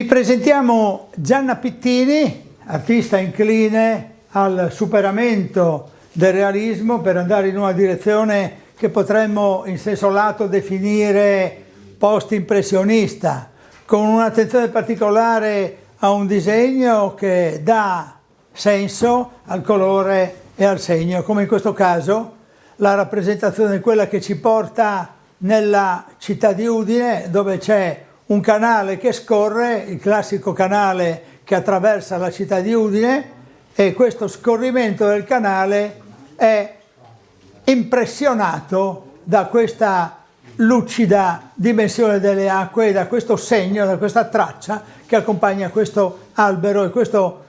Vi presentiamo Gianna Pittini, artista incline al superamento del realismo per andare in una direzione che potremmo in senso lato definire post-impressionista, con un'attenzione particolare a un disegno che dà senso al colore e al segno, come in questo caso la rappresentazione è quella che ci porta nella città di Udine, dove c'è un canale che scorre, il classico canale che attraversa la città di Udine, e questo scorrimento del canale è impressionato da questa lucida dimensione delle acque e da questo segno, da questa traccia che accompagna questo albero e questo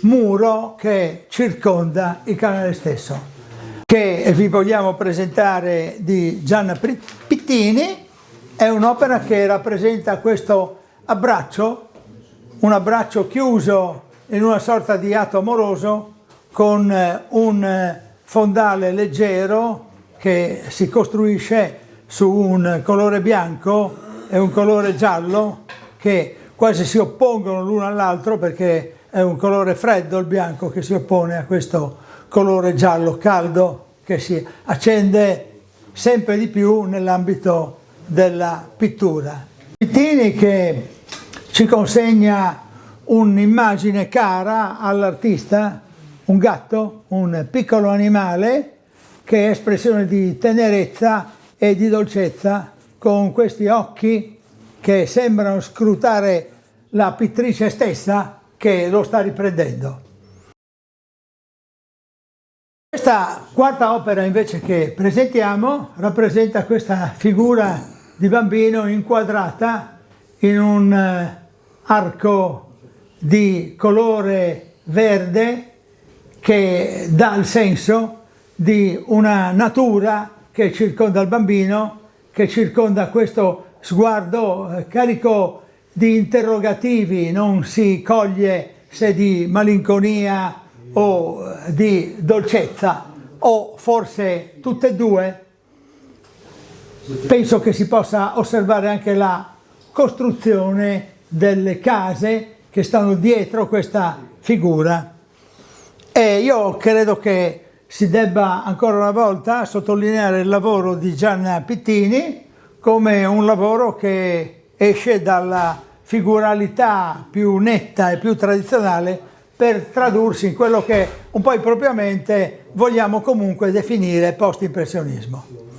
muro che circonda il canale stesso. Che vi vogliamo presentare di Gianna Pittini è un'opera che rappresenta questo abbraccio, un abbraccio chiuso in una sorta di atto amoroso con un fondale leggero che si costruisce su un colore bianco e un colore giallo che quasi si oppongono l'uno all'altro, perché è un colore freddo il bianco che si oppone a questo colore giallo caldo che si accende sempre di più nell'ambito della pittura. Pittini che ci consegna un'immagine cara all'artista, un gatto, un piccolo animale che è espressione di tenerezza e di dolcezza, con questi occhi che sembrano scrutare la pittrice stessa che lo sta riprendendo. Questa quarta opera invece che presentiamo rappresenta questa figura di bambino inquadrata in un arco di colore verde che dà il senso di una natura che circonda il bambino, che circonda questo sguardo carico di interrogativi, non si coglie se di malinconia o di dolcezza, o forse tutte e due. Penso che si possa osservare anche la costruzione delle case che stanno dietro questa figura. E io credo che si debba ancora una volta sottolineare il lavoro di Gianna Pittini come un lavoro che esce dalla figuralità più netta e più tradizionale per tradursi in quello che un po' impropriamente vogliamo comunque definire post-impressionismo.